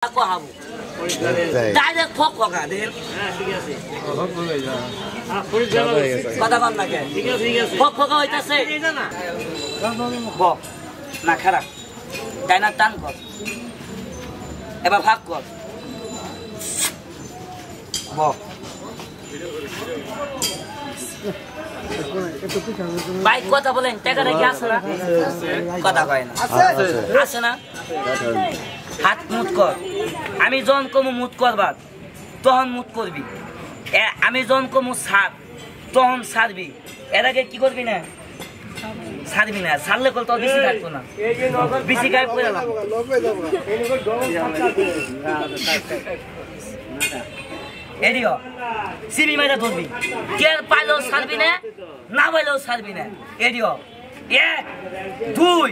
Aku habu. Direct phok hoga den. ঠিক আছে। কথা বল না কে? ঠিক আছে। phok hoga হইতাছে। ব না খারাপ। ডাইনা টান কর। এবার ভাগ কর। ব বাইক কথা বলেন টাকাটা কি আছে না? কথা কয় না। আছে না? হাত মুট কর আমি জন কমু মুট করবার তখন মুট করবি আমি জন কমু ছাড় তখন ছাড়বি এর আগে কি করবি না ছাড়বি না ছাড়লে কল তো বেশি থাকতো না বেশি গায়ে পড়ে গেলাম এদিও সিবি মাইরা ধরবি কে পাইলেও ছাড়বি না না পাইলেও ছাড়বি না এদিও 1 2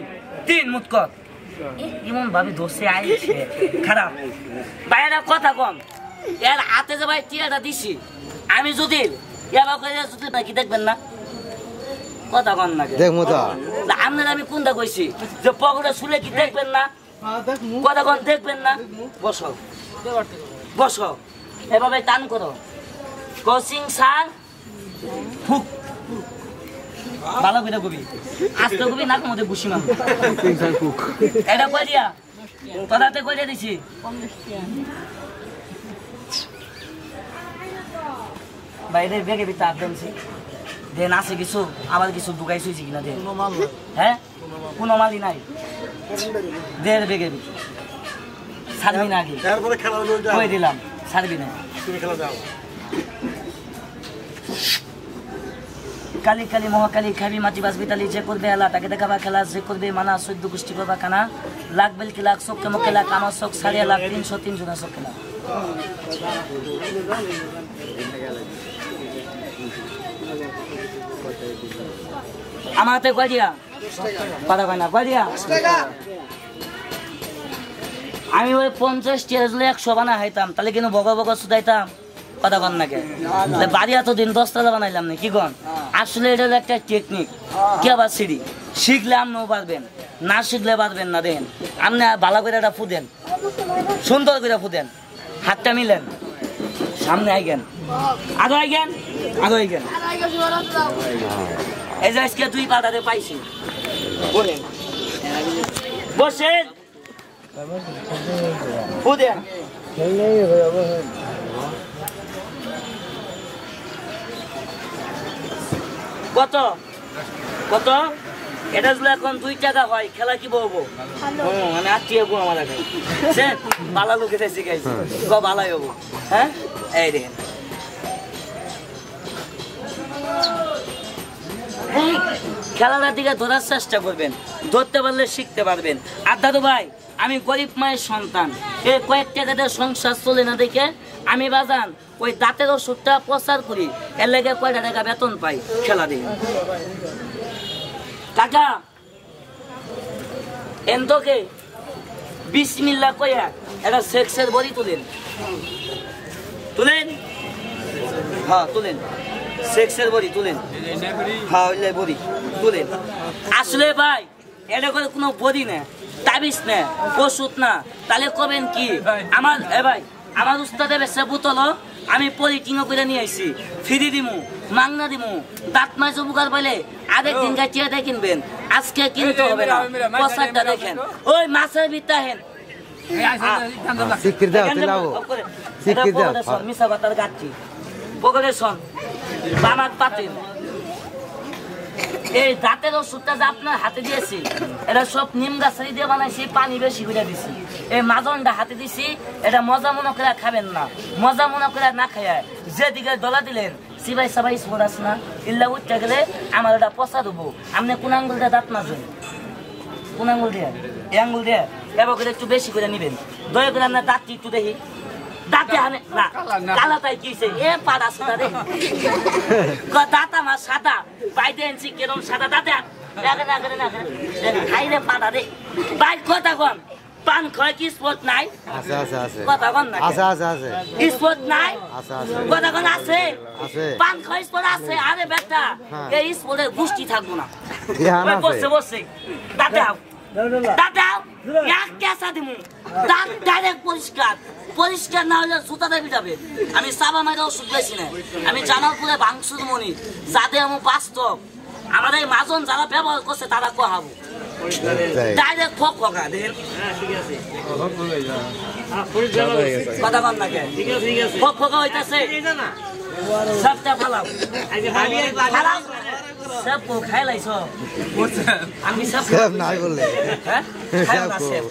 3 মুট কর ইমন ভাবি দোষে আইছে খারাপ বাইরে কথা কম এর হাতে যে ভাই টিয়াটা দিছি আমি যদি এবার করে যদি নাকি দেখবেন না কথা কম না দেখমু তো আপনারা আমি কোনটা কইছি যে পকেটে শুলে কি দেখবেন না কথা কম দেখবেন না বসো বসো এভাবে টান করো কোচিং স্যার ফুক ভালো করে কবি আস্তে কবি নাক মধ্যে ঘুষি মার এটা কই দিয়া তোরাতে কই দিয়া দিছি বাইরে বেগে বিতা আপদেনছি দেন আছে কিছু আবার কিছু দুগাই হইছে কিনা দে কোনো মাল হ্যাঁ কোনো মালই নাই দের বেগে বি ছাড়বি না আগে তারপরে খেলা হলো কই দিলাম ছাড়বি না তুমি খেলা দাও কালি কালি মহাকালী খাবি মাটি বাসবি তালি যে করবে এলা তাকে দেখাবা খেলা যে করবে মানা 14 গোষ্ঠী করবা কানা লাখ বেল কি লাখ চোখকে মুখে লাখ আমার চোখ সারিয়া লাখ 303 জনা চোখ খেলা আমাতে কই দিয়া পাড়া কই না কই দিয়া আমি ওই 50 টাকা জলে 100 বানা হইতাম তাহলে কেন বগা বগা সুদাইতাম কথা কন নাকি বাড়ি এতদিন 10 টাকা বানাইলাম না কি কন আসলে এটা একটা টেকনিক কি আবার সিঁড়ি শিখলে আপনিও পারবেন না শিখলে পারবেন না দেন আপনি ভালো করে একটা ফুদেন সুন্দর করে ফুদেন হাতটা মিলেন সামনে আইগেন আগে আইগেন আগে আইগেন এই যে আজকে দুই পাতাতে পাইছি বলেন বসেন ফুদেন কত কত এটা যদি এখন 2 টাকা হয় খেলা কি বলবো মানে আত্মীয় গো আমার কাছে সেন বালা লোকে দেশে গাইছে গো বালাই হবো হ্যাঁ এই দেখেন খেলাটার দিকে ধরার চেষ্টা করবেন ধরতে পারলে শিখতে পারবেন আর দাদু ভাই আমি গরিব মায়ের সন্তান এই কয়েক টাকাতে সংসার চলে না দেখে আমি বাজান ওই দাঁতের ওষুধটা প্রচার করি এর লেগে কয়টা টাকা বেতন পাই খেলা দিয়ে কাকা এনতোকে বিসমিল্লাহ কইয়া এটা সেক্সের বড়ি তুলেন তুলেন হ্যাঁ তুলেন সেক্সের বড়ি তুলেন হ্যাঁ ওইলে বড়ি তুলেন আসলে ভাই এটা করে কোনো বড়ি না তাবিজ না ওষুধ না তাহলে কবেন কি আমার এ ভাই আমার উস্তাদে বেসে বোতল আমি পলিটিংও করে নিয়ে আইছি ফ্রি দিমু মাংনা দিমু দাঁত মাছ উপকার পাইলে আরেক দিন গাছিয়া দিয়ে কিনবেন আজকে কিনতে হবে না প্রসাদটা দেখেন ওই মাছের ভিতরে হেন সিকির দাও তেলাও সিকির দাও মিছা কথার গাচ্ছি পকেটে শোন বামাক পাতেন এই দাঁতের ওষুধটা যে আপনার হাতে দিয়েছি এটা সব নিম গাছারি দিয়ে বানাইছি পানি বেশি করে দিছি এই মাজনটা হাতে দিছি এটা মজা মনে করে খাবেন না মজা মনে করে না খায় যেদিকে দলা দিলেন সিবাই সাবাই স্পোর্ট আছে না ইল্লা উঠতে গেলে আমার এটা পচা দেবো আপনি কোন আঙ্গুল দিয়ে দাঁত মাজেন কোন আঙ্গুল দিয়ে এই আঙ্গুল দিয়ে এবার করে একটু বেশি করে নিবেন দয়া করে আপনার দাঁতটি একটু দেখি দাঁতে হানে না কালাটাই কিছে এ পাড়া সাদা রে দাঁত আমার সাদা বাইতে এনছি কেরম সাদা দাঁতে খাইলে পাড়া রে বাইক কথা কম পান খয় কি স্পট নাই আছে আছে আছে কথা কম না আছে আছে আছে স্পট নাই আছে আছে কথা কম আছে আছে পান খয় স্পট আছে আরে বেটা এই স্পটের গুষ্টি থাকবো না ধ্যান আছে বসে বসে দাঁতে আও দাঁতে আও এক কেসা দিমু দাঁত ডাইরেক্ট পরিষ্কার পরিষ্কার না হলে সুতা দেবি যাবে আমি সাবা মাইরা ওষুধ বেশি না আমি জামালপুরে ভাঙসুর মনি যাদের আমি বাস্তব আমাদের মাজন যারা ব্যবহার করছে তারা কোহাবো ডাইরেক্ট ফক ফকা দেন কথা বল না কে ফক ফকা হইতাছে সবটা ফালাও ফালাও সব খাই লাইছ আমি সব নাই বললে হ্যাঁ খাই না সব